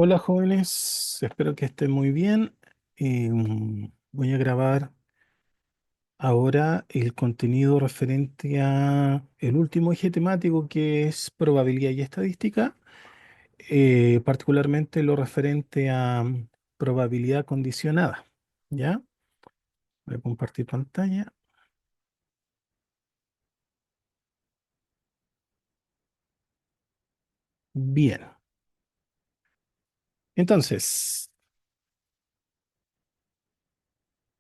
Hola jóvenes, espero que estén muy bien. Voy a grabar ahora el contenido referente a el último eje temático que es probabilidad y estadística, particularmente lo referente a probabilidad condicionada. ¿Ya? Voy a compartir pantalla. Bien, entonces,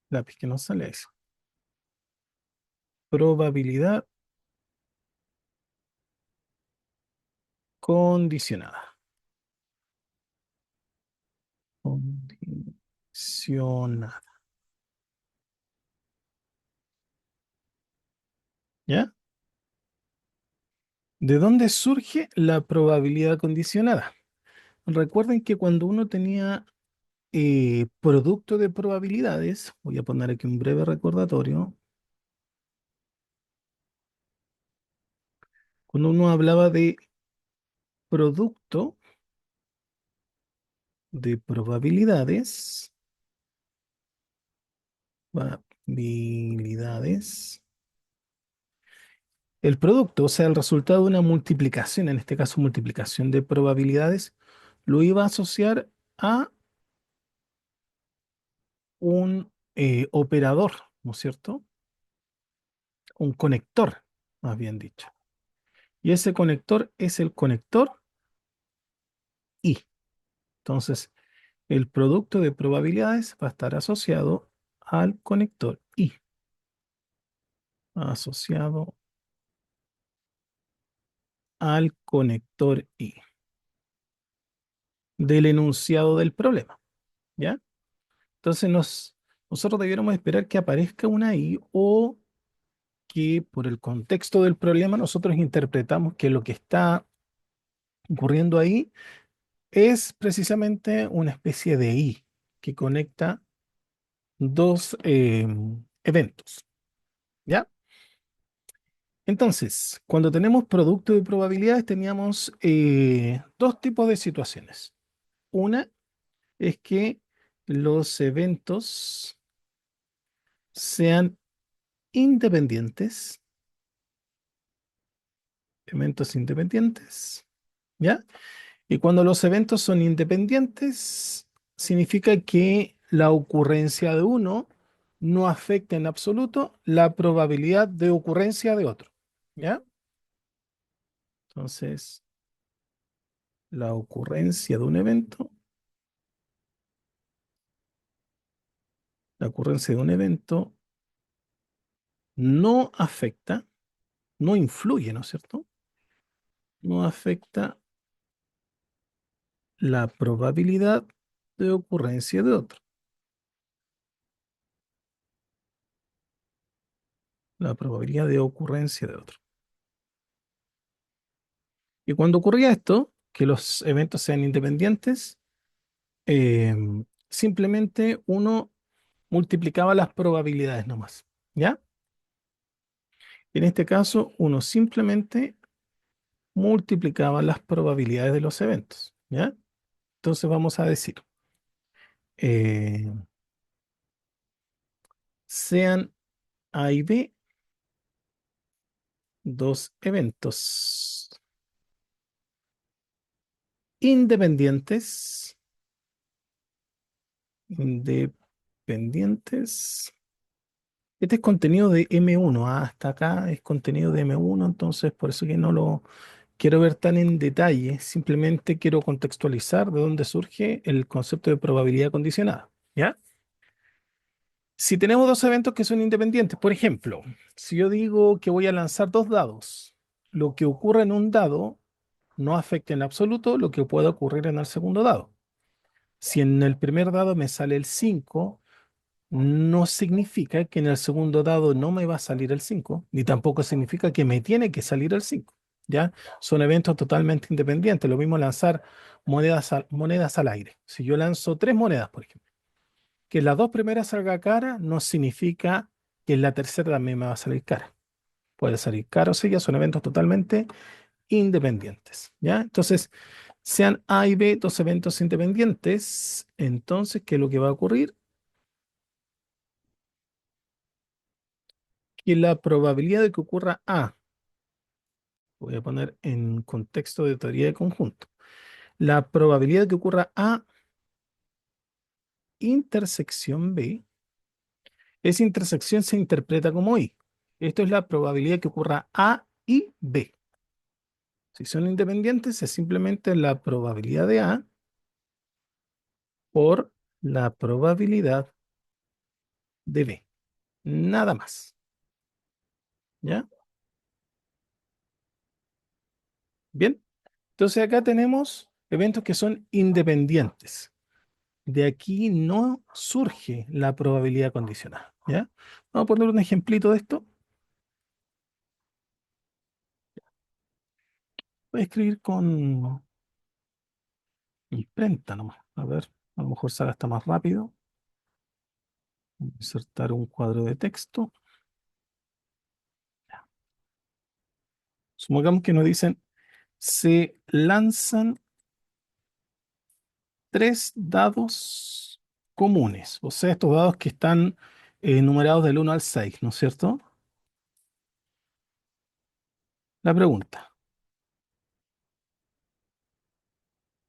lápiz que no sale eso. Probabilidad condicionada. Condicionada. ¿Ya? ¿De dónde surge la probabilidad condicionada? Recuerden que cuando uno tenía producto de probabilidades, voy a poner aquí un breve recordatorio, cuando uno hablaba de producto de probabilidades, el producto, o sea, el resultado de una multiplicación, en este caso multiplicación de probabilidades, lo iba a asociar a un operador, ¿no es cierto? Un conector, más bien dicho. Y ese conector es el conector I. Entonces, el producto de probabilidades va a estar asociado al conector I. Asociado al conector I. Del enunciado del problema. ¿Ya? Entonces, nosotros debiéramos esperar que aparezca una I o que por el contexto del problema nosotros interpretamos que lo que está ocurriendo ahí es precisamente una especie de I que conecta dos eventos, ¿ya? Entonces, cuando tenemos producto de probabilidades, teníamos dos tipos de situaciones. Una es que los eventos sean independientes, eventos independientes, ¿ya? Y cuando los eventos son independientes, significa que la ocurrencia de uno no afecta en absoluto la probabilidad de ocurrencia de otro, ¿ya? Entonces, la ocurrencia de un evento, la ocurrencia de un evento no afecta, no influye, ¿no es cierto? No afecta la probabilidad de ocurrencia de otro. La probabilidad de ocurrencia de otro. Y cuando ocurría esto, que los eventos sean independientes, eh, simplemente uno multiplicaba las probabilidades nomás, ¿ya? En este caso, uno simplemente multiplicaba las probabilidades de los eventos, ¿ya? Entonces vamos a decir, eh, sean A y B dos eventos independientes, independientes. Este es contenido de M1, hasta acá es contenido de M1, entonces por eso que no lo quiero ver tan en detalle, simplemente quiero contextualizar de dónde surge el concepto de probabilidad condicionada, ¿ya? Si tenemos dos eventos que son independientes, por ejemplo, si yo digo que voy a lanzar dos dados, lo que ocurre en un dado no afecta en absoluto lo que pueda ocurrir en el segundo dado. Si en el primer dado me sale el 5, no significa que en el segundo dado no me va a salir el 5, ni tampoco significa que me tiene que salir el 5. ¿Ya? Son eventos totalmente independientes. Lo mismo lanzar monedas al aire. Si yo lanzo tres monedas, por ejemplo, que las dos primeras salga cara, no significa que en la tercera también me va a salir cara. Puede salir cara o sea, son eventos totalmente independientes. ¿Ya? Entonces, sean A y B dos eventos independientes, entonces, ¿qué es lo que va a ocurrir? Que la probabilidad de que ocurra A, voy a poner en contexto de teoría de conjunto, la probabilidad de que ocurra A intersección B, esa intersección se interpreta como I. Esto es la probabilidad que ocurra A y B. Si son independientes, es simplemente la probabilidad de A por la probabilidad de B. Nada más. ¿Ya? Bien. Entonces acá tenemos eventos que son independientes. De aquí no surge la probabilidad condicional. ¿Ya? Vamos a poner un ejemplito de esto. Voy a escribir con imprenta nomás. A ver, a lo mejor sale hasta más rápido. Insertar un cuadro de texto. Supongamos que nos dicen, se lanzan tres dados comunes, o sea, estos dados que están numerados del 1 al 6, ¿no es cierto? La pregunta,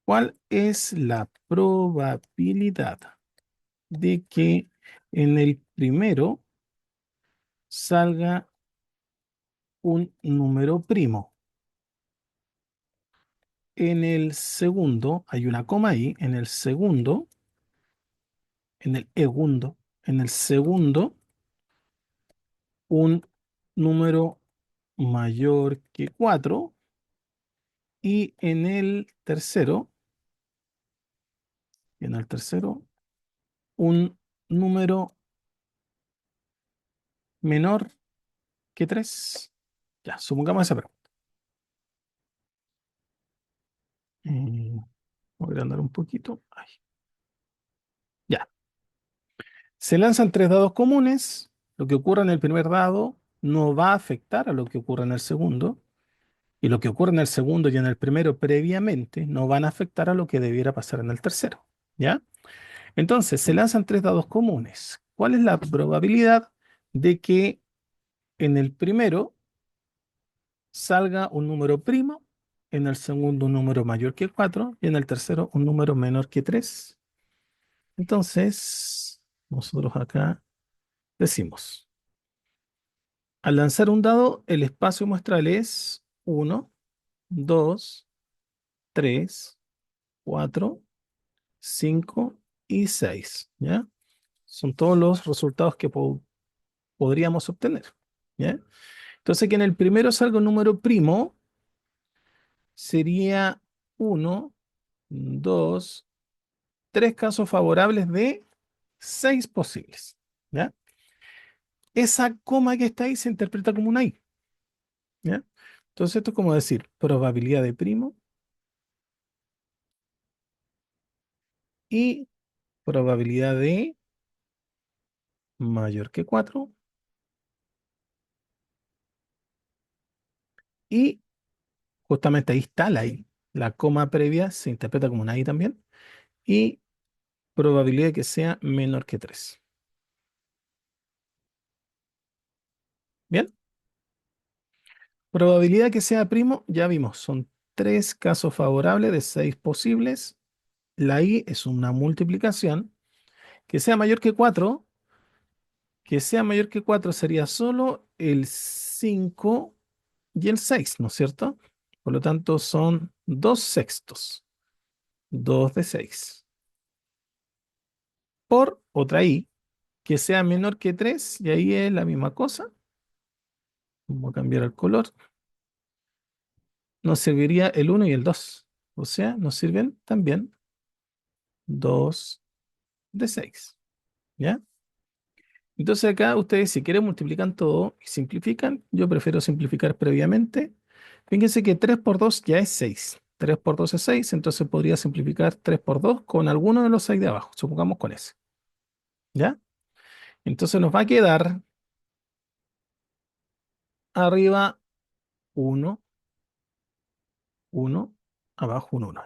¿cuál es la probabilidad de que en el primero salga un número primo? En el segundo, hay una coma ahí, en el segundo, en el segundo, un número mayor que 4 y en el tercero, un número menor que 3. Ya, supongamos esa pregunta. Voy a agrandar un poquito. Ay, ya. Se lanzan tres dados comunes. Lo que ocurra en el primer dado no va a afectar a lo que ocurra en el segundo. Y lo que ocurre en el segundo y en el primero previamente no van a afectar a lo que debiera pasar en el tercero. ¿Ya? Entonces, se lanzan tres dados comunes. ¿Cuál es la probabilidad de que en el primero salga un número primo, en el segundo un número mayor que 4 y en el tercero un número menor que 3? Entonces, nosotros acá decimos, al lanzar un dado, el espacio muestral es 1, 2, 3, 4, 5 y 6. ¿Ya? Son todos los resultados que podríamos obtener. ¿Ya? Entonces, que en el primero salga un número primo sería uno, 2, 3 casos favorables de 6 posibles. ¿Ya? Esa coma que está ahí se interpreta como una I. ¿Ya? Entonces, esto es como decir probabilidad de primo y probabilidad de mayor que 4 y justamente ahí está la I. La coma previa se interpreta como una I también y probabilidad de que sea menor que 3. Bien, probabilidad que sea primo, ya vimos, son 3 casos favorables de 6 posibles. La I es una multiplicación. Que sea mayor que 4, que sea mayor que 4 sería solo el 5 y el 6, ¿no es cierto? Por lo tanto, son 2 sextos, 2 de 6. Por otra I, que sea menor que 3, y ahí es la misma cosa. Vamos a cambiar el color. Nos serviría el 1 y el 2. O sea, nos sirven también 2 de 6. ¿Ya? Entonces acá ustedes si quieren multiplican todo y simplifican. Yo prefiero simplificar previamente. Fíjense que 3 por 2 ya es 6. 3 por 2 es 6, entonces podría simplificar 3 por 2 con alguno de los 6 de abajo. Supongamos con ese. ¿Ya? Entonces nos va a quedar arriba 1, 1, abajo un 1.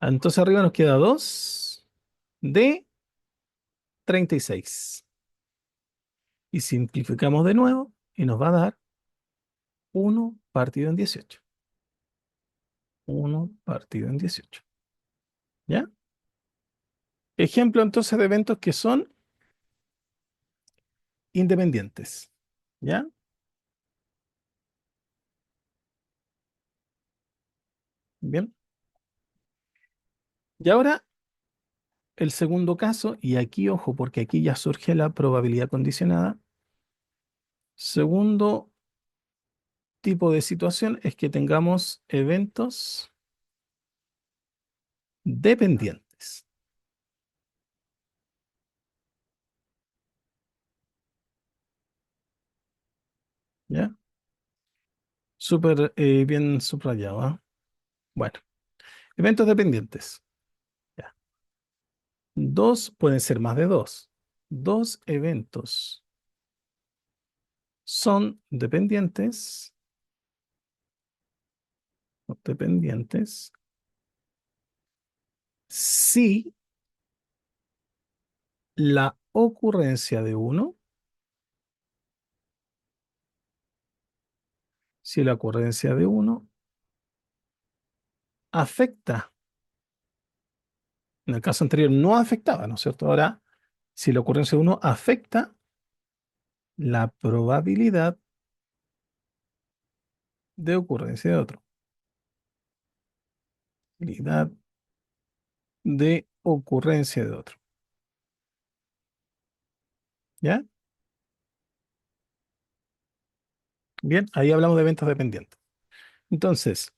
Entonces arriba nos queda 2 de 36. Y simplificamos de nuevo y nos va a dar 1 partido en 18. 1 partido en 18. ¿Ya? Ejemplo entonces de eventos que son independientes. ¿Ya? Bien. Y ahora el segundo caso, y aquí ojo, porque aquí ya surge la probabilidad condicionada. Segundo tipo de situación es que tengamos eventos dependientes. ¿Ya? Súper bien subrayado. ¿Ah? Bueno, eventos dependientes. ¿Ya? Dos pueden ser más de dos. Dos eventos son dependientes, o dependientes si la ocurrencia de uno, si la ocurrencia de uno afecta. En el caso anterior no afectaba, ¿no es cierto? Ahora, si la ocurrencia de uno afecta la probabilidad de ocurrencia de otro. Probabilidad de ocurrencia de otro. ¿Ya? Bien, ahí hablamos de eventos dependientes. Entonces,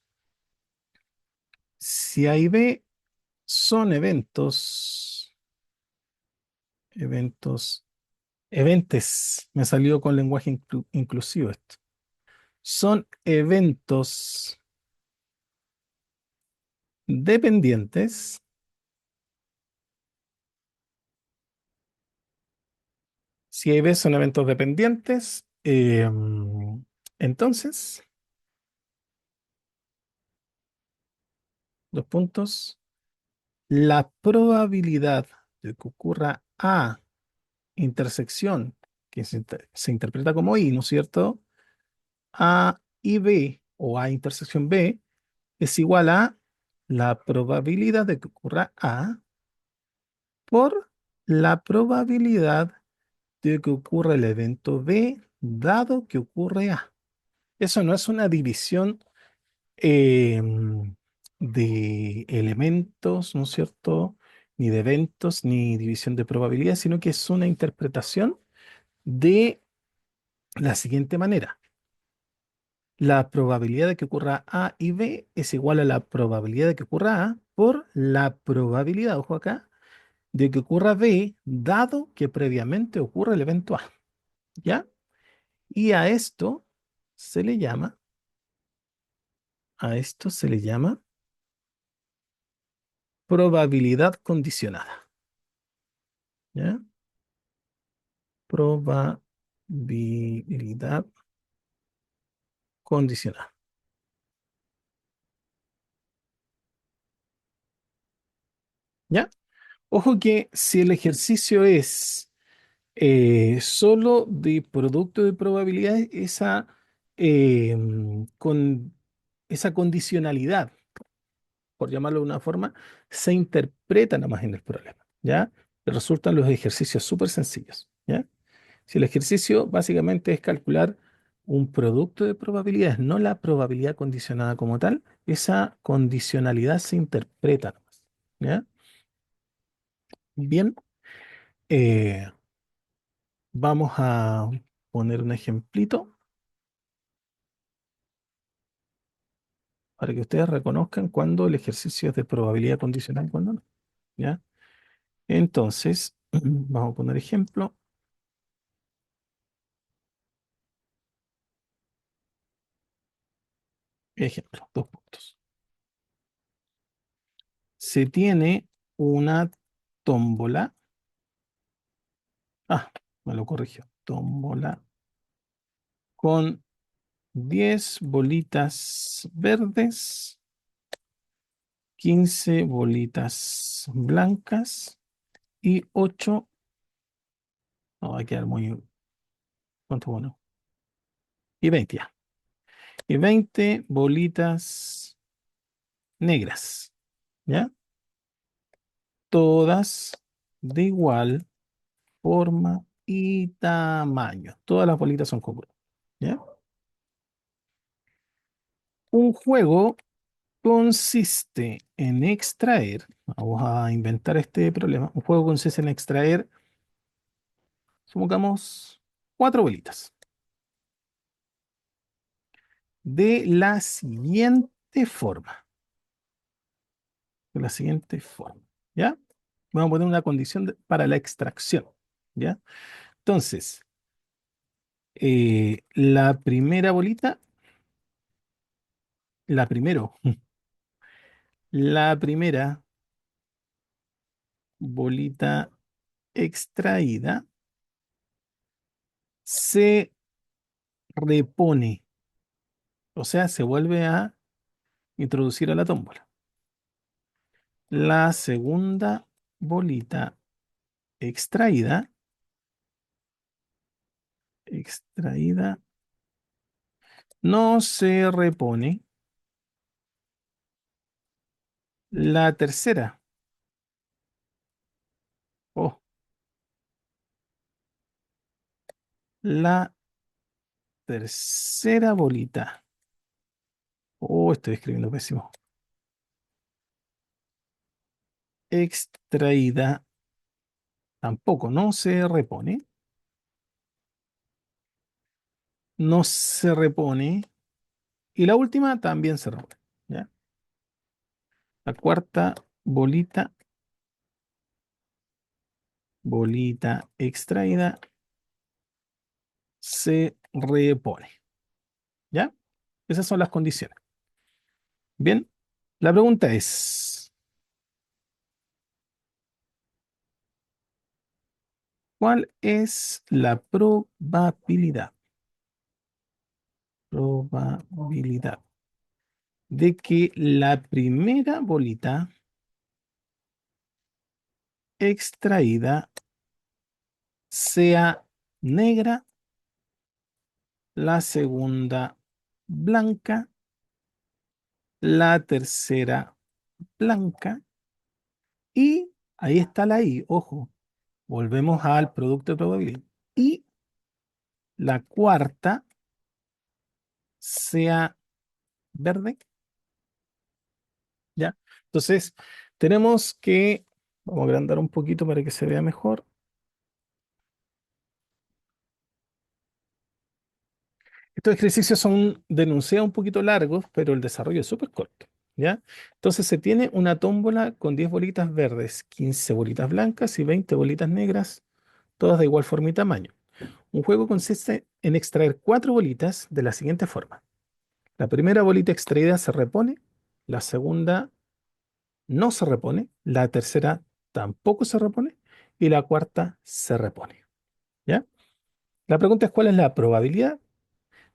si A y B son eventos, eventes, me salió con lenguaje inclusivo esto. Son eventos dependientes. Si A y B son eventos dependientes, entonces, dos puntos, la probabilidad de que ocurra A intersección, que se interpreta como I, ¿no es cierto? A y B o A intersección B es igual a la probabilidad de que ocurra A por la probabilidad de que ocurra el evento B dado que ocurre A. Eso no es una división de elementos, ¿no es cierto? Ni de eventos, ni división de probabilidades, sino que es una interpretación de la siguiente manera. La probabilidad de que ocurra A y B es igual a la probabilidad de que ocurra A por la probabilidad, ojo acá, de que ocurra B, dado que previamente ocurre el evento A. ¿Ya? Y a esto se le llama probabilidad condicionada. ¿Ya? Probabilidad condicionada. ¿Ya? Ojo que si el ejercicio es solo de producto de probabilidades, con esa condicionalidad, por llamarlo de una forma, se interpreta nada más en el problema, ¿ya? Resultan los ejercicios súper sencillos, ¿ya? Si el ejercicio básicamente es calcular un producto de probabilidades, no la probabilidad condicionada como tal, esa condicionalidad se interpreta nomás, ¿ya? Bien, eh, vamos a poner un ejemplito para que ustedes reconozcan cuando el ejercicio es de probabilidad condicional y cuando no, ¿ya? Entonces, vamos a poner ejemplo. Ejemplo, dos puntos. Se tiene una tómbola. Ah, me lo corrigió. Tómbola con 10 bolitas verdes 15 bolitas blancas y 8. No, va a quedar muy. ¿Cuánto bueno? Y 20 ya. Y 20 bolitas negras. ¿Ya? Todas de igual forma y tamaño. Todas las bolitas son congruentes. ¿Ya? Un juego consiste en extraer, vamos a inventar este problema, un juego consiste en extraer, supongamos, 4 bolitas de la siguiente forma, de la siguiente forma, ¿ya? Vamos a poner una condición para la extracción, ¿ya? Entonces, la primera bolita, la primero, la primera bolita extraída se repone, o sea, se vuelve a introducir a la tómbola. La segunda bolita extraída, extraída, no se repone. La tercera, oh, la tercera bolita, oh, estoy escribiendo pésimo. Extraída tampoco, no se repone, no se repone. Y la última también se repone, ¿ya? La cuarta bolita, bolita extraída, se repone, ¿ya? Esas son las condiciones. Bien, la pregunta es, ¿cuál es la probabilidad de que la primera bolita extraída sea negra, la segunda blanca, la tercera blanca y ahí está la I, ojo, volvemos al producto de probabilidad. Y la cuarta sea verde, ¿ya? Entonces, tenemos que, vamos a agrandar un poquito para que se vea mejor. Estos ejercicios son denunciados un poquito largos, pero el desarrollo es súper corto, ¿ya? Entonces se tiene una tómbola con 10 bolitas verdes, 15 bolitas blancas y 20 bolitas negras, todas de igual forma y tamaño. Un juego consiste en extraer 4 bolitas de la siguiente forma. La primera bolita extraída se repone, la segunda no se repone, la tercera tampoco se repone y la cuarta se repone, ¿ya? La pregunta es cuál es la probabilidad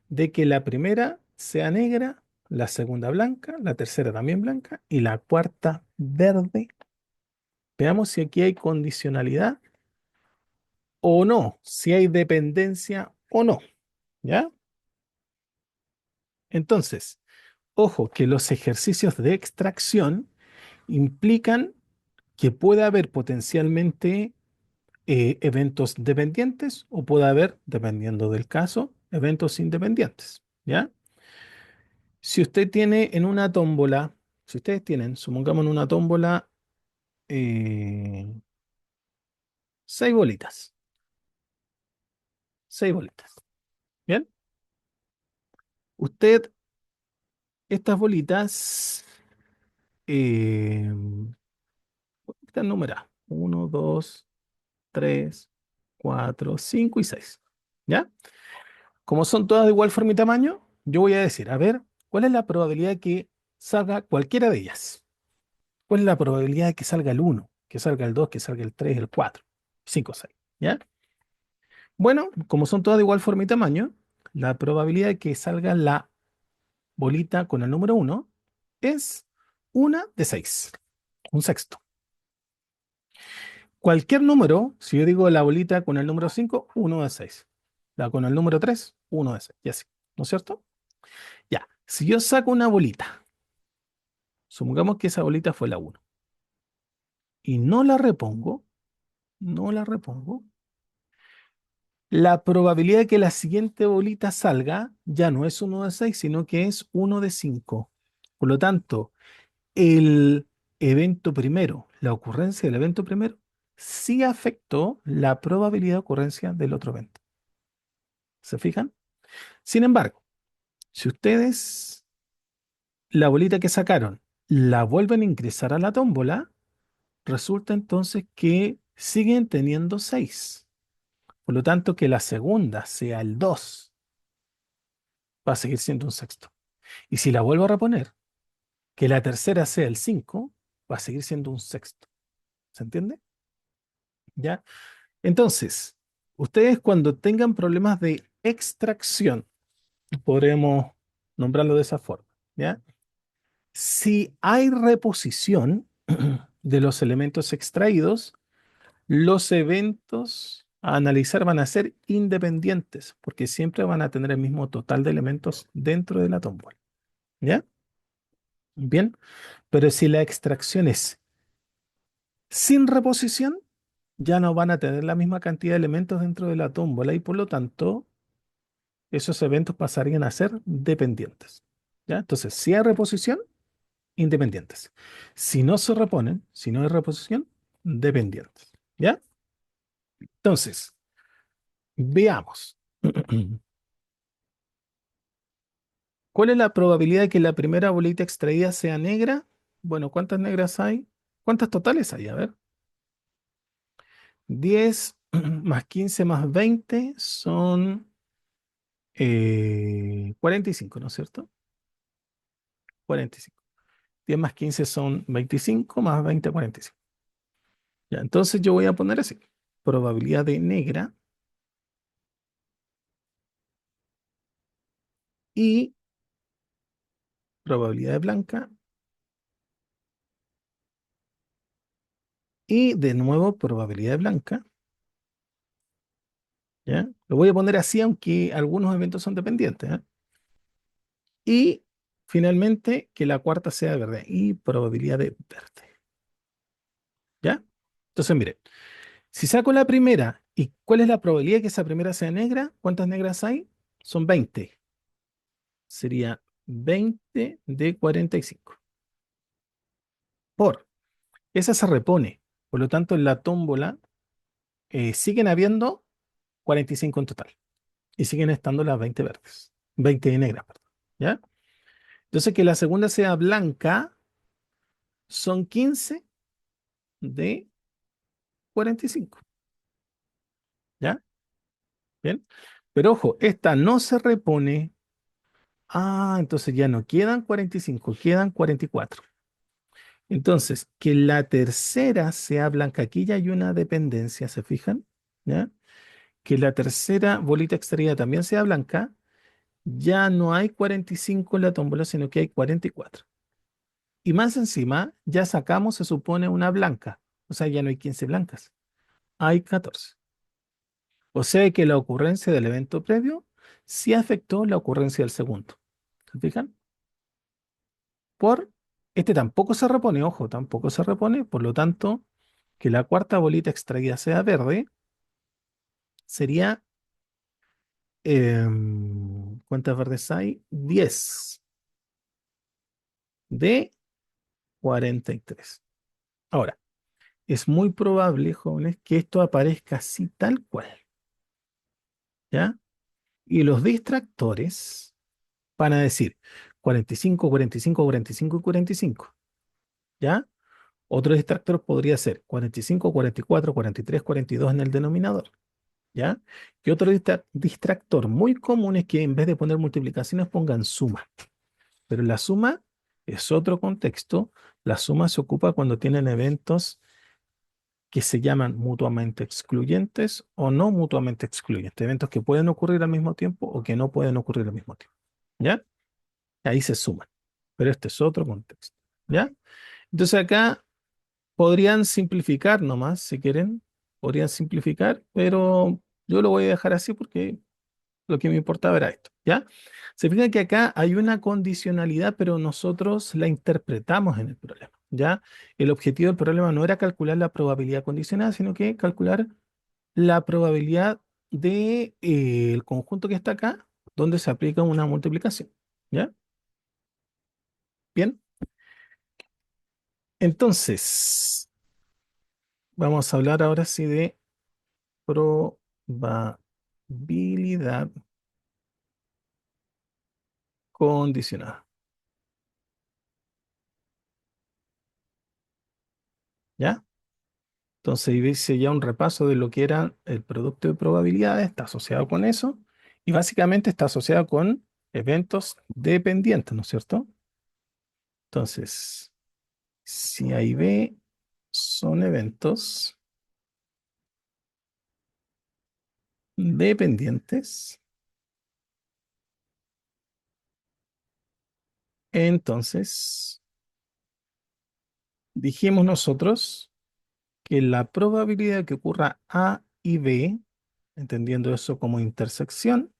de que la primera sea negra, la segunda blanca, la tercera también blanca y la cuarta verde. Veamos si aquí hay condicionalidad o no, si hay dependencia o no, ¿ya? Entonces, ojo que los ejercicios de extracción implican que puede haber potencialmente eventos dependientes o puede haber, dependiendo del caso, eventos independientes, ¿ya? Si usted tiene en una tómbola, si ustedes tienen, supongamos en una tómbola, eh, 6 bolitas, 6 bolitas, ¿bien? Usted, estas bolitas eh, están numeradas, 1, 2, 3, 4, 5 y 6, ¿ya? Como son todas de igual forma y tamaño, yo voy a decir, a ver, ¿cuál es la probabilidad de que salga cualquiera de ellas? ¿Cuál es la probabilidad de que salga el uno, que salga el 2, que salga el 3, el 4, 5, 6? ¿Ya? Bueno, como son todas de igual forma y tamaño, la probabilidad de que salga la bolita con el número uno es una de 6, un sexto. Cualquier número, si yo digo la bolita con el número 5, 1 de 6. La con el número 3, 1 de 6. Y así, ¿no es cierto? Ya, si yo saco una bolita, supongamos que esa bolita fue la uno, y no la repongo, la probabilidad de que la siguiente bolita salga ya no es 1 de 6, sino que es 1 de 5. Por lo tanto, el evento primero, la ocurrencia del evento primero, sí afectó la probabilidad de ocurrencia del otro evento. ¿Se fijan? Sin embargo, si ustedes la bolita que sacaron la vuelven a ingresar a la tómbola, resulta entonces que siguen teniendo 6. Por lo tanto, que la segunda sea el 2 va a seguir siendo un sexto. Y si la vuelvo a reponer, que la tercera sea el 5 va a seguir siendo un sexto. ¿Se entiende? ¿Ya? Entonces, ustedes cuando tengan problemas de extracción, podremos nombrarlo de esa forma, ¿ya? Si hay reposición de los elementos extraídos, los eventos a analizar van a ser independientes, porque siempre van a tener el mismo total de elementos dentro de la tómbola. ¿Ya? Bien, pero si la extracción es sin reposición, ya no van a tener la misma cantidad de elementos dentro de la tómbola y por lo tanto esos eventos pasarían a ser dependientes. ¿Ya? Entonces, si hay reposición, independientes. Si no se reponen, si no hay reposición, dependientes. ¿Ya? Entonces, veamos. ¿Cuál es la probabilidad de que la primera bolita extraída sea negra? Bueno, ¿cuántas negras hay? ¿Cuántas totales hay? A ver. 10 más 15 más 20 son 45, ¿no es cierto? 45. 10 más 15 son 25, más 20, 45. Ya, entonces yo voy a poner así. Probabilidad de negra y probabilidad de blanca y de nuevo probabilidad de blanca. ¿Ya? Lo voy a poner así, aunque algunos eventos son dependientes. ¿Eh? Y finalmente que la cuarta sea verde y probabilidad de verde. ¿Ya? Entonces, mire, si saco la primera, ¿y cuál es la probabilidad de que esa primera sea negra? ¿Cuántas negras hay? Son 20. Sería 20 de 45. Por esa se repone. Por lo tanto, en la tómbola siguen habiendo 45 en total. Y siguen estando las 20 verdes. 20 negras, perdón. ¿Ya? Entonces, que la segunda sea blanca son 15 de 45. ¿Ya? Bien. Pero ojo, esta no se repone. Ah, entonces ya no quedan 45, quedan 44. Entonces, que la tercera sea blanca. Aquí ya hay una dependencia, ¿se fijan? ¿Ya? Que la tercera bolita extraída también sea blanca. Ya no hay 45 en la tómbola, sino que hay 44. Y más encima, ya sacamos, se supone, una blanca. O sea, ya no hay 15 blancas. Hay 14. O sea que la ocurrencia del evento previo sí afectó la ocurrencia del segundo. ¿Se fijan? Por este tampoco se repone, ojo, tampoco se repone. Por lo tanto, que la cuarta bolita extraída sea verde sería. ¿Cuántas verdes hay? 10 de 43. Ahora, es muy probable, jóvenes, que esto aparezca así tal cual. ¿Ya? Y los distractores van a decir 45, 45, 45 y 45. ¿Ya? Otro distractor podría ser 45, 44, 43, 42 en el denominador. ¿Ya? Y otro distractor muy común es que en vez de poner multiplicaciones pongan suma. Pero la suma es otro contexto. La suma se ocupa cuando tienen eventos que se llaman mutuamente excluyentes o no mutuamente excluyentes. Eventos que pueden ocurrir al mismo tiempo o que no pueden ocurrir al mismo tiempo. ¿Ya? Ahí se suman. Pero este es otro contexto. ¿Ya? Entonces acá podrían simplificar nomás, si quieren, podrían simplificar, pero yo lo voy a dejar así porque lo que me importaba era esto, ¿ya? Se fijan que acá hay una condicionalidad, pero nosotros la interpretamos en el problema, ¿ya? El objetivo del problema no era calcular la probabilidad condicionada, sino que calcular la probabilidad de, el conjunto que está acá, donde se aplica una multiplicación, ¿ya? Bien, entonces, vamos a hablar ahora sí de probabilidad condicionada, ¿ya? Entonces, ahí dice ya un repaso de lo que era el producto de probabilidades, está asociado con eso, y básicamente está asociado con eventos dependientes, ¿no es cierto? Entonces, si A y B son eventos dependientes, entonces dijimos nosotros que la probabilidad de que ocurra A y B, entendiendo eso como intersección,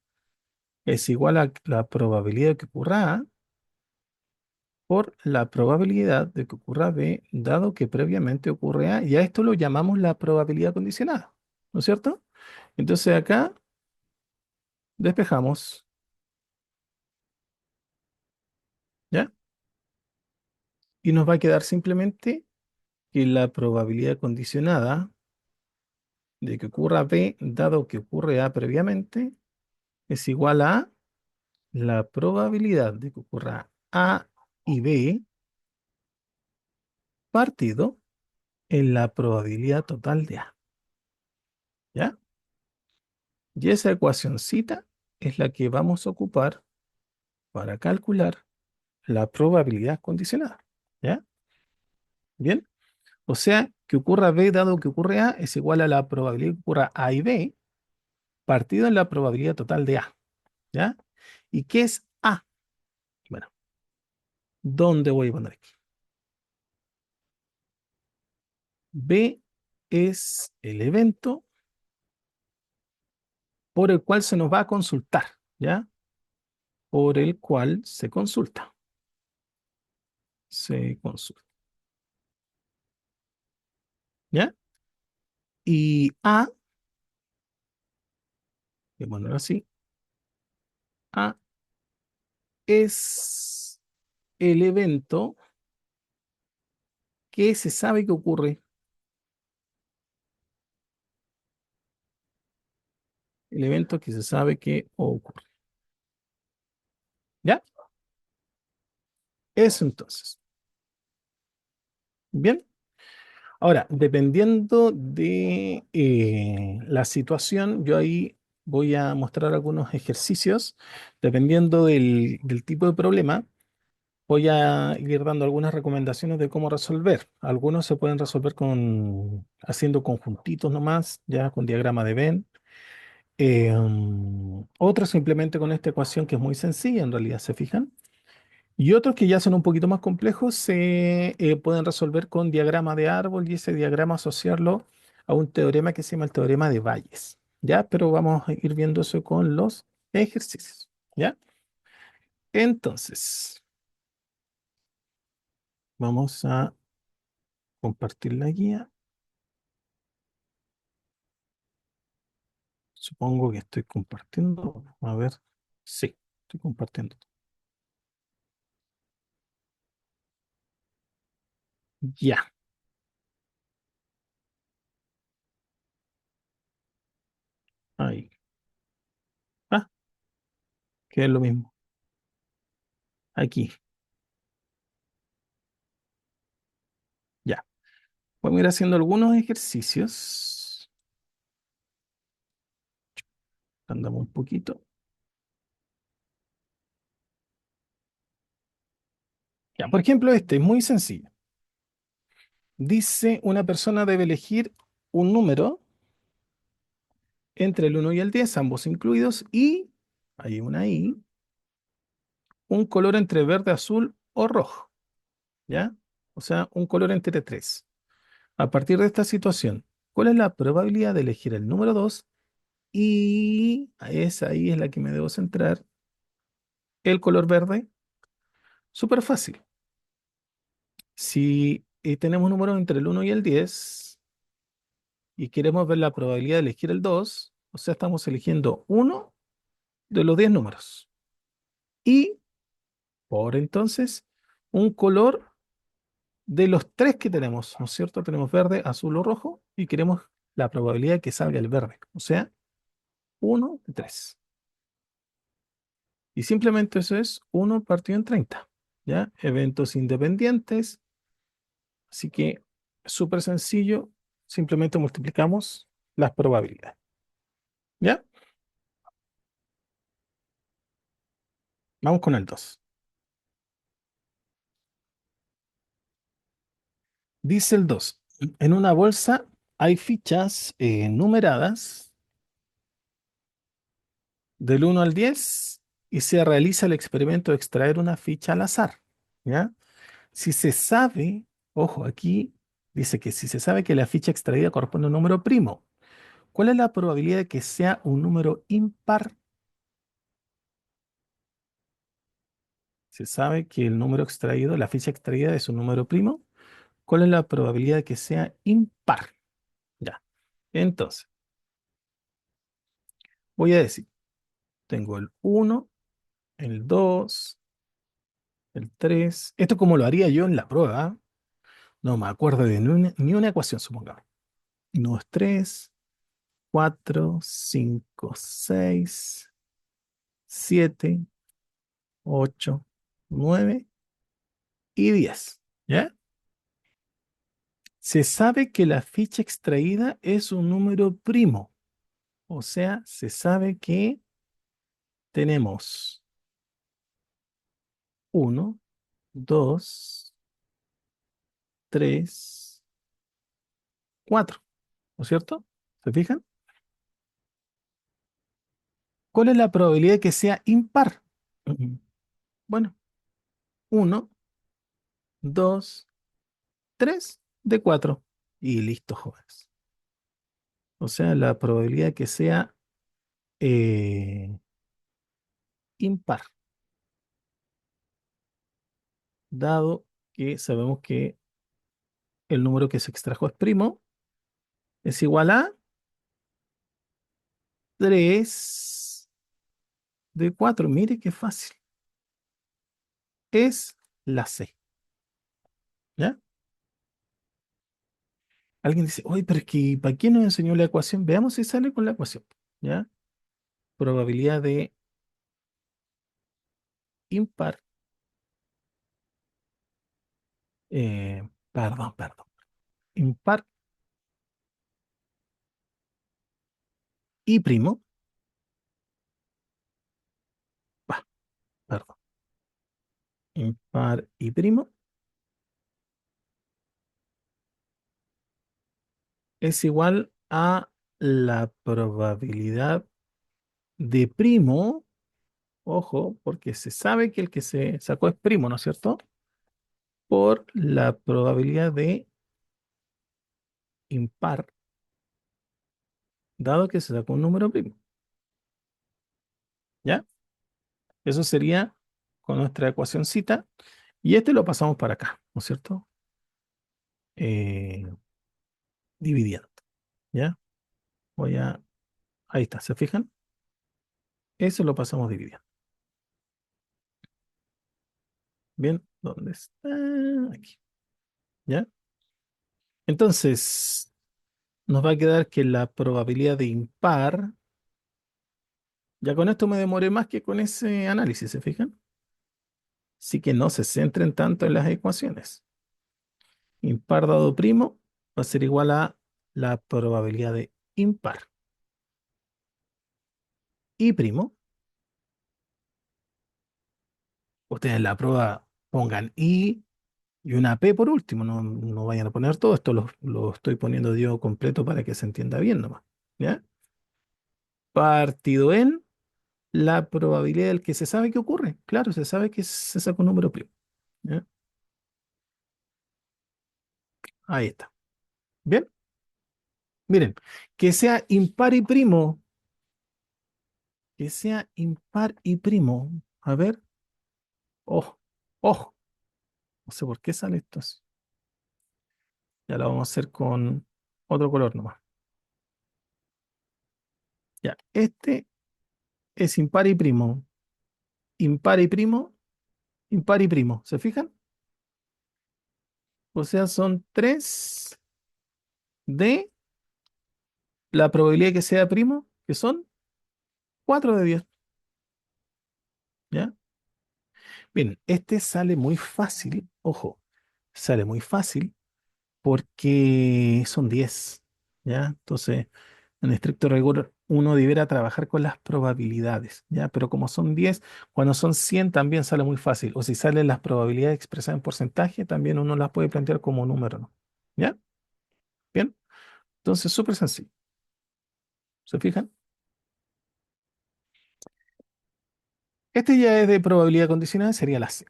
es igual a la probabilidad de que ocurra A por la probabilidad de que ocurra B, dado que previamente ocurre A, y a esto lo llamamos la probabilidad condicionada, ¿no es cierto? Entonces acá despejamos, ¿ya? Y nos va a quedar simplemente que la probabilidad condicionada de que ocurra B, dado que ocurre A previamente, es igual a la probabilidad de que ocurra A y B partido en la probabilidad total de A, ¿ya? Y esa ecuacioncita es la que vamos a ocupar para calcular la probabilidad condicionada, ¿ya? Bien, o sea, que ocurra B dado que ocurre A es igual a la probabilidad que ocurra A y B partido en la probabilidad total de A, ¿ya? ¿Y qué es A? Bueno, ¿dónde voy a poner aquí? B es el evento por el cual se nos va a consultar, ¿ya? Por el cual se consulta, se consulta, ¿ya? Y A, bueno, así, A es el evento que se sabe que ocurre, el evento que se sabe que ocurre, ¿ya? Eso entonces. Bien. Ahora, dependiendo de la situación, yo ahí voy a mostrar algunos ejercicios. Dependiendo del tipo de problema, voy a ir dando algunas recomendaciones de cómo resolver. Algunos se pueden resolver haciendo conjuntitos nomás, ya con diagrama de Venn. Otros simplemente con esta ecuación que es muy sencilla, en realidad, ¿se fijan? Y otros que ya son un poquito más complejos se pueden resolver con diagrama de árbol y ese diagrama asociarlo a un teorema que se llama el teorema de Bayes. ¿Ya? Pero vamos a ir viendo eso con los ejercicios. ¿Ya? Entonces, vamos a compartir la guía. Supongo que estoy compartiendo. A ver. Sí, estoy compartiendo. Ya. Ahí. Ah, que es lo mismo. Aquí. Ya. Vamos a ir haciendo algunos ejercicios. Andamos un poquito. Ya, por ejemplo, este es muy sencillo. Dice, una persona debe elegir un número entre el 1 y el 10, ambos incluidos, y, hay una I, un color entre verde, azul o rojo. ¿ya? O sea, un color entre 3. A partir de esta situación, ¿cuál es la probabilidad de elegir el número 2? Y esa ahí es la que me debo centrar. El color verde, súper fácil. Si tenemos números entre el 1 y el 10 y queremos ver la probabilidad de elegir el 2, o sea, estamos eligiendo uno de los 10 números. Y por entonces, un color de los tres que tenemos, ¿no es cierto? Tenemos verde, azul o rojo y queremos la probabilidad de que salga el verde, o sea, uno de 3. Y simplemente eso es uno partido en 30, ¿ya? Eventos independientes. Así que súper sencillo, simplemente multiplicamos las probabilidades, ¿ya? Vamos con el 2. Dice el 2: en una bolsa hay fichas numeradas del 1 al 10 y se realiza el experimento de extraer una ficha al azar, ¿ya? Si se sabe, ojo, aquí dice que si se sabe que la ficha extraída corresponde a un número primo, ¿cuál es la probabilidad de que sea un número impar? Se sabe que el número extraído, la ficha extraída es un número primo. ¿Cuál es la probabilidad de que sea impar? Ya. Entonces, voy a decir, tengo el uno, el 2, el 3. Esto como lo haría yo en la prueba. ¿Ah? No me acuerdo de ni una ecuación, supongamos. 1, 3, 4, 5, 6, 7, 8, 9 y 10. ¿Ya? Se sabe que la ficha extraída es un número primo. O sea, se sabe que tenemos uno, 2, 3, 4, ¿no es cierto? ¿Se fijan? ¿Cuál es la probabilidad de que sea impar? Ujú. Bueno, uno, 2, 3 de 4. Y listo, jóvenes. O sea, la probabilidad de que sea eh, impar, dado que sabemos que el número que se extrajo es primo, es igual a 3 de 4. Mire qué fácil. Es la C. ¿Ya? Alguien dice, oye, pero es que ¿para qué nos enseñó la ecuación? Veamos si sale con la ecuación. ¿Ya? Probabilidad de impar, perdón, impar y primo, bah, perdón, impar y primo es igual a la probabilidad de primo, ojo, porque se sabe que el que se sacó es primo, ¿no es cierto? Por la probabilidad de impar, dado que se sacó un número primo. ¿Ya? Eso sería con nuestra ecuacióncita. Y este lo pasamos para acá, ¿no es cierto? Eh, dividiendo. ¿Ya? Ahí está, ¿se fijan? Eso lo pasamos dividiendo. Bien, ¿dónde está? Aquí. ¿Ya? Entonces, nos va a quedar que la probabilidad de impar, ya con esto me demoré más que con ese análisis, ¿se fijan? Así que no se centren tanto en las ecuaciones. Impar dado primo va a ser igual a la probabilidad de impar. Y primo, ustedes en la prueba pongan y una P por último, no vayan a poner todo esto, lo estoy poniendo yo completo para que se entienda bien nomás. ¿Ya? Partido en la probabilidad del que se sabe que ocurre. Claro, se sabe que se saca un número primo. ¿Ya? Ahí está. Bien, miren, que sea impar y primo, que sea impar y primo. A ver, oh, oh, no sé por qué sale esto así. Ya lo vamos a hacer con otro color nomás. Ya, este es impar y primo. Impar y primo, impar y primo. ¿Se fijan? O sea, son 3 de la probabilidad de que sea primo, que son 4 de 10. ¿Ya? Bien, este sale muy fácil, ojo, sale muy fácil porque son 10. ¿Ya? Entonces, en estricto rigor, uno deberá trabajar con las probabilidades, ¿ya? Pero como son 10, cuando son 100 también sale muy fácil. O si salen las probabilidades expresadas en porcentaje, también uno las puede plantear como número, ¿no? ¿Ya? Bien, entonces súper sencillo. ¿Se fijan? Este ya es de probabilidad condicional, sería la C.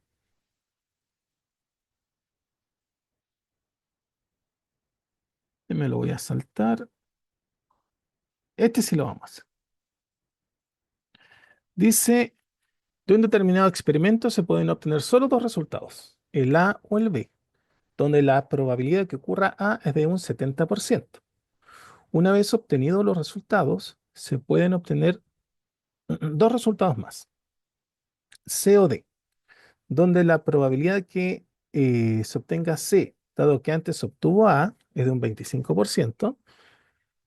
Me lo voy a saltar. Este sí lo vamos a hacer. Dice, de un determinado experimento se pueden obtener solo dos resultados, el A o el B, donde la probabilidad de que ocurra A es de un 70%. Una vez obtenidos los resultados, se pueden obtener dos resultados más, C o D, donde la probabilidad de que se obtenga C, dado que antes se obtuvo A, es de un 25%,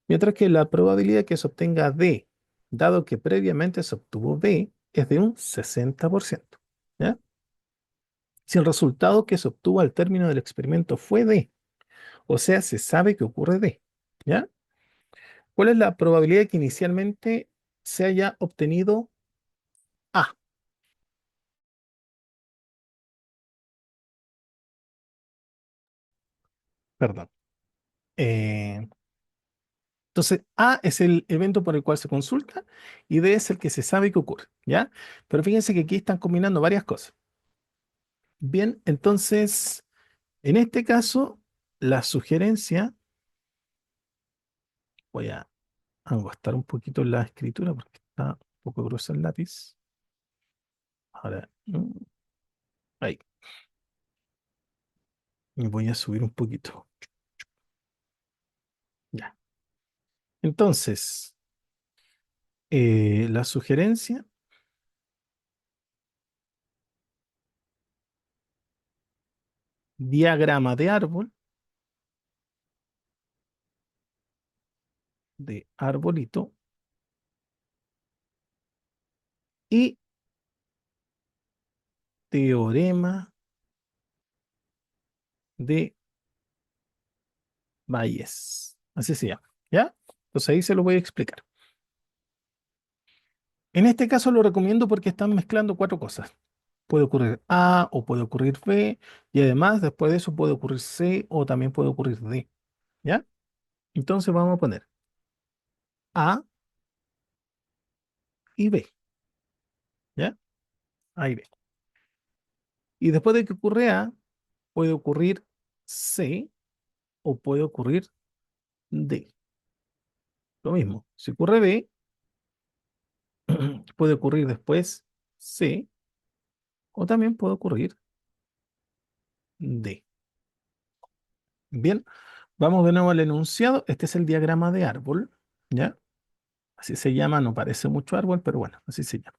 mientras que la probabilidad de que se obtenga D, dado que previamente se obtuvo B, es de un 60%. ¿Ya? Si el resultado que se obtuvo al término del experimento fue D, o sea, se sabe que ocurre D, ¿ya? ¿Cuál es la probabilidad de que inicialmente se haya obtenido A? Perdón. Eh, entonces, A es el evento por el cual se consulta y D es el que se sabe que ocurre, ¿ya? Pero fíjense que aquí están combinando varias cosas. Bien, entonces, en este caso, la sugerencia, voy a angostar un poquito la escritura porque está un poco grueso el lápiz. Ahora, ahí, y voy a subir un poquito. Ya. Entonces, la sugerencia, diagrama de arbolito, y teorema de Bayes. Así se llama. ¿Ya? Entonces ahí se lo voy a explicar. En este caso lo recomiendo porque están mezclando cuatro cosas. Puede ocurrir A o puede ocurrir B, y además después de eso puede ocurrir C o también puede ocurrir D. ¿Ya? Entonces vamos a poner A y B. ¿Ya? A y B. Y después de que ocurre A, puede ocurrir C o puede ocurrir D. Lo mismo. Si ocurre B, puede ocurrir después C o también puede ocurrir D. Bien, vamos de nuevo al enunciado. Este es el diagrama de árbol, ¿ya? Así se llama, no parece mucho árbol, pero bueno, así se llama.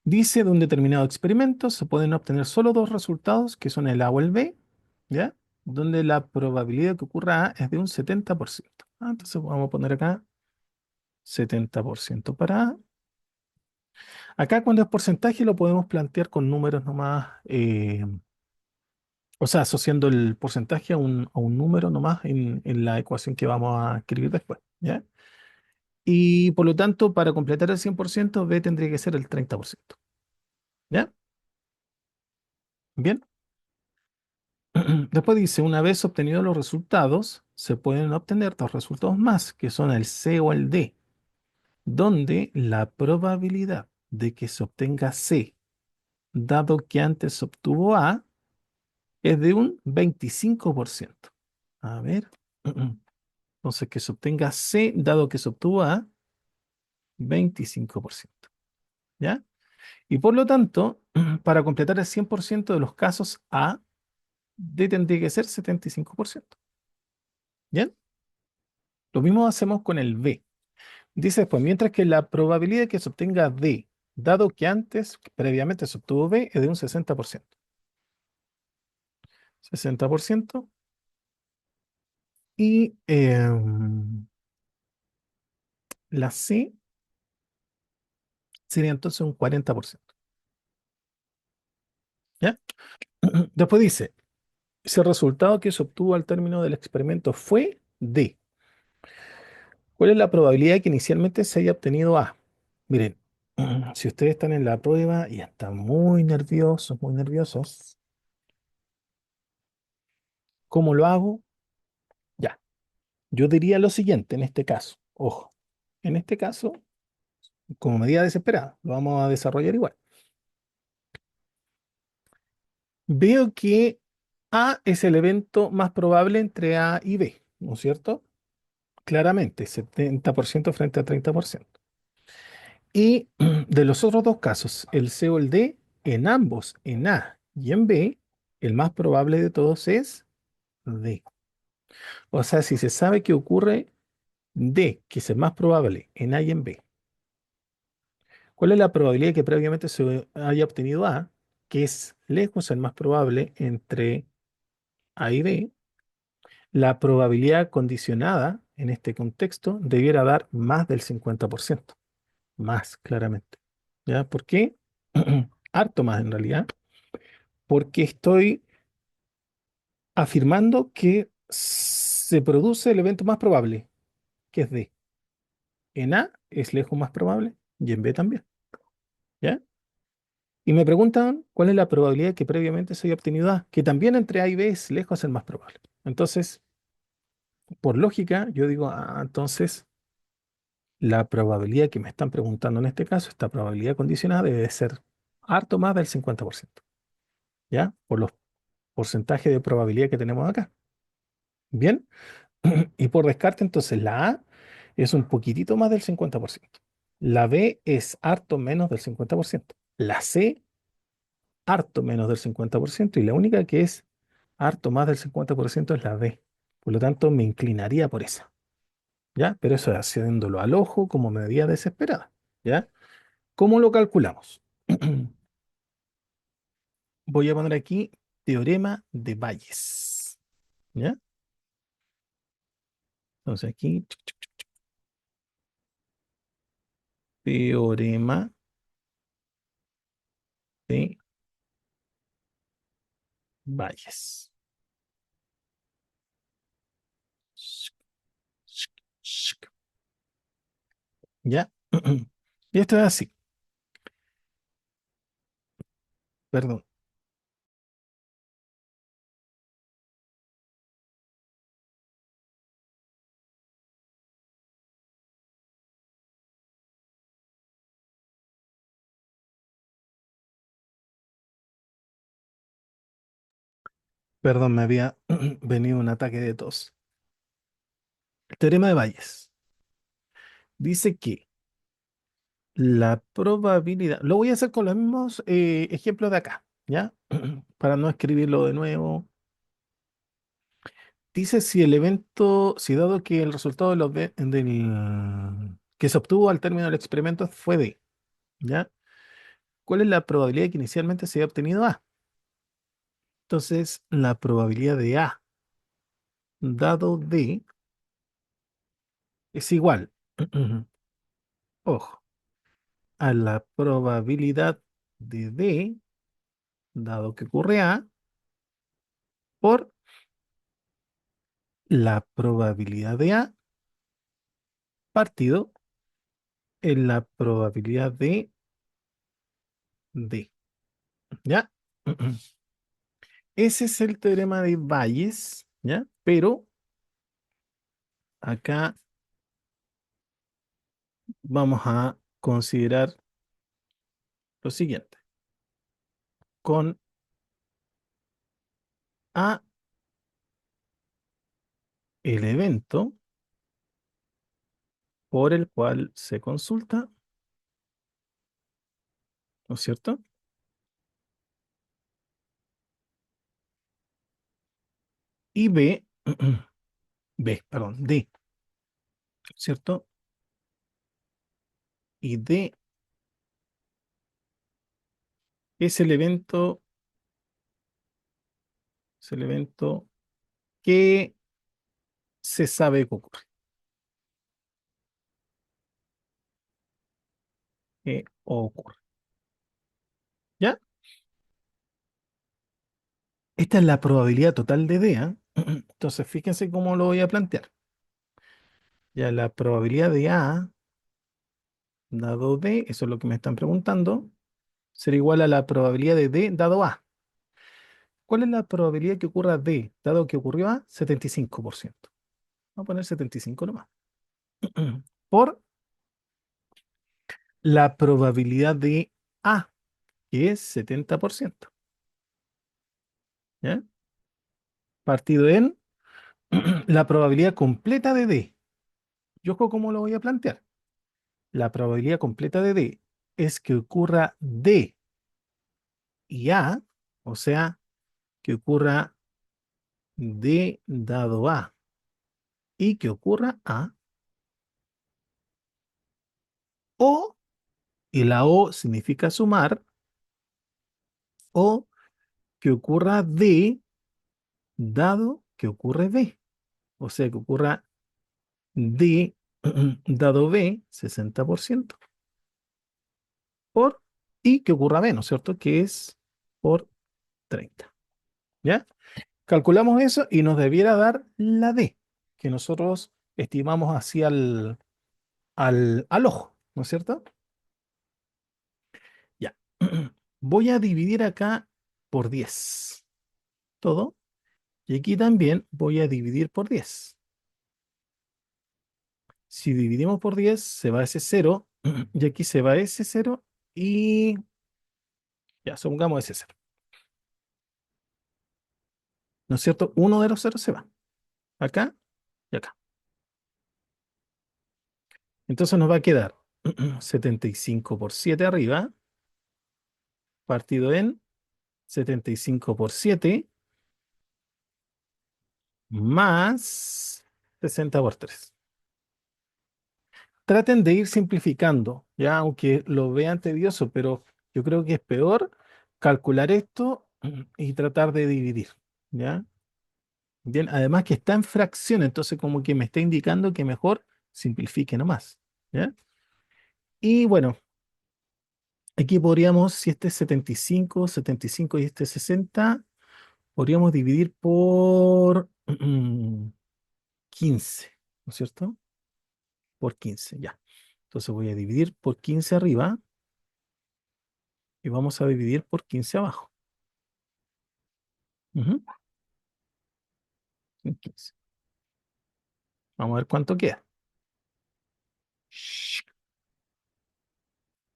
Dice, de un determinado experimento se pueden obtener solo dos resultados, que son el A o el B, ¿ya? Donde la probabilidad de que ocurra A es de un 70%. Entonces vamos a poner acá 70% para A. Acá cuando es porcentaje lo podemos plantear con números nomás, o sea, asociando el porcentaje a un número nomás en la ecuación que vamos a escribir después, ¿ya? Y por lo tanto, para completar el 100%, B tendría que ser el 30%, ¿ya? Bien. Después dice, una vez obtenidos los resultados, se pueden obtener dos resultados más, que son el C o el D, donde la probabilidad de que se obtenga C, dado que antes se obtuvo A, es de un 25%. A ver. Entonces, que se obtenga C, dado que se obtuvo A, 25%. ¿Ya? Y por lo tanto, para completar el 100% de los casos A, D tendría que ser 75%. ¿Bien? Lo mismo hacemos con el B. Dice después, mientras que la probabilidad de que se obtenga D, dado que antes, previamente se obtuvo B, es de un 60%. 60%. Y la C sería entonces un 40%. ¿Ya? Después dice, si el resultado que se obtuvo al término del experimento fue D, ¿cuál es la probabilidad de que inicialmente se haya obtenido A? Miren, si ustedes están en la prueba y están muy nerviosos, ¿cómo lo hago? Ya, yo diría lo siguiente en este caso. Ojo, en este caso, como medida desesperada, lo vamos a desarrollar igual. Veo que A es el evento más probable entre A y B, ¿no es cierto? Claramente, 70% frente a 30%. Y de los otros dos casos, el C o el D, en ambos, en A y en B, el más probable de todos es D. O sea, si se sabe que ocurre D, que es el más probable en A y en B, ¿cuál es la probabilidad de que previamente se haya obtenido A, que es lejos el más probable entre A y B? La probabilidad condicionada en este contexto debiera dar más del 50%, más claramente. ¿Ya? ¿Por qué? Harto más en realidad, porque estoy afirmando que se produce el evento más probable, que es D. En A es lejos más probable y en B también. ¿Ya? Y me preguntan cuál es la probabilidad de que previamente se haya obtenido A, que también entre A y B es lejos el más probable. Entonces, por lógica, yo digo, entonces la probabilidad que me están preguntando en este caso, esta probabilidad condicionada debe de ser harto más del 50%. ¿Ya? Por los porcentajes de probabilidad que tenemos acá. Bien. Y por descarte, entonces la A es un poquitito más del 50%. La B es harto menos del 50%. La C, harto menos del 50%. Y la única que es harto más del 50% es la D. Por lo tanto, me inclinaría por esa. ¿Ya? Pero eso haciéndolo al ojo como medida desesperada. ¿Ya? ¿Cómo lo calculamos? Voy a poner aquí teorema de Bayes. ¿Ya? Entonces aquí, teorema de Bayes. ¿Ya? Y esto es así. Perdón, perdón, me había venido un ataque de tos. El teorema de Bayes dice que la probabilidad, lo voy a hacer con los mismos ejemplos de acá, ¿ya? Para no escribirlo de nuevo. Dice si el evento, si dado que el resultado que se obtuvo al término del experimento fue D, ¿ya? ¿Cuál es la probabilidad de que inicialmente se haya obtenido A? Entonces, la probabilidad de A dado D es igual, ojo, a la probabilidad de D, dado que ocurre A, por la probabilidad de A partido en la probabilidad de D. ¿Ya? Ese es el teorema de Bayes, ¿ya? Pero acá vamos a considerar lo siguiente. Con a el evento por el cual se consulta, ¿no es cierto? Y B, perdón, D, ¿cierto? Y D es el evento que se sabe que ocurre, que ocurre. ¿Ya? Esta es la probabilidad total de D, ¿ah? Entonces, fíjense cómo lo voy a plantear. Ya la probabilidad de A dado D, eso es lo que me están preguntando, será igual a la probabilidad de D dado A. ¿Cuál es la probabilidad que ocurra D dado que ocurrió A? 75%. Vamos a poner 75 nomás. Por la probabilidad de A, que es 70%. ¿Ya? Partido en la probabilidad completa de D. Yo ojo cómo lo voy a plantear. La probabilidad completa de D es que ocurra D y A, o sea, que ocurra D dado A y que ocurra A, o, y la O significa sumar, o que ocurra D dado que ocurre B. O sea, que ocurra D dado B, 60%, por, y que ocurra B, ¿no es cierto? Que es por 30. ¿Ya? Calculamos eso y nos debiera dar la D, que nosotros estimamos hacia al ojo, ¿no es cierto? Ya. Voy a dividir acá por 10. Todo. Y aquí también voy a dividir por 10. Si dividimos por 10 se va ese cero. Y aquí se va ese cero. Y ya, supongamos ese cero. ¿No es cierto? Uno de los ceros se va. Acá y acá. Entonces nos va a quedar 75 por 7 arriba, partido en 75 por 7 más 60 por 3. Traten de ir simplificando, ya, aunque lo vean tedioso, pero yo creo que es peor calcular esto y tratar de dividir, ¿ya? Bien, además que está en fracción, entonces como que me está indicando que mejor simplifique nomás, ¿ya? Y bueno, aquí podríamos, si este es 75 y este es 60, podríamos dividir por 15, ¿no es cierto? Por 15 ya. Entonces voy a dividir por 15 arriba y vamos a dividir por 15 abajo. Ujú, en 15. Vamos a ver cuánto queda.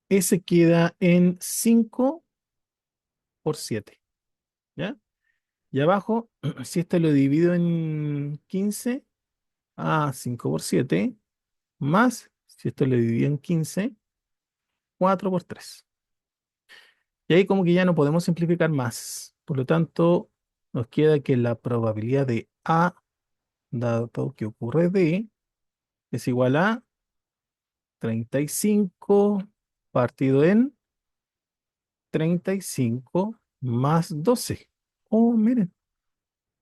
Ese queda en 5 por 7, ¿ya? Y abajo, si este lo divido en 15, 5 por 7, más, si esto lo divido en 15, 4 por 3. Y ahí como que ya no podemos simplificar más. Por lo tanto, nos queda que la probabilidad de A, dado que ocurre D, es igual a 35 partido en 35 más 12. Oh, miren,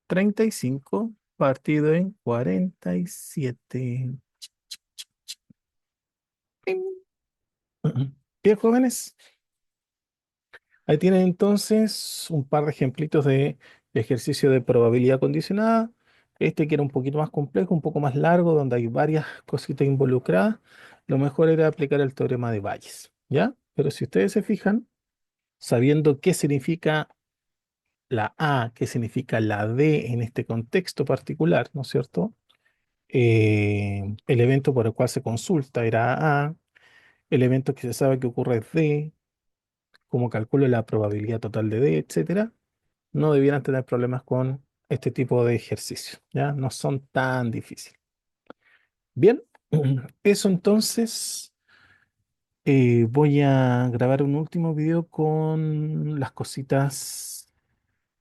35 partido en 47. ¡Pim! Bien, jóvenes. Ahí tienen entonces un par de ejemplitos de ejercicio de probabilidad condicionada. Este que era un poquito más complejo, un poco más largo, donde hay varias cositas involucradas. Lo mejor era aplicar el teorema de Bayes, ¿ya? Pero si ustedes se fijan, sabiendo qué significa la A, qué significa la D en este contexto particular, ¿no es cierto? El evento por el cual se consulta era A, el evento que se sabe que ocurre es D, como calculo la probabilidad total de D, etcétera, no debieran tener problemas con este tipo de ejercicios, ¿ya? No son tan difíciles. Bien, eso entonces, voy a grabar un último video con las cositas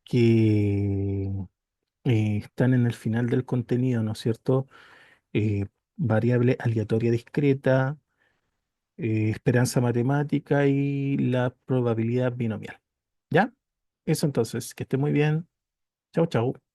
que están en el final del contenido, ¿no es cierto? Eh, Variable aleatoria discreta, esperanza matemática y la probabilidad binomial. ¿Ya? Eso entonces, que esté muy bien. Chau, chau.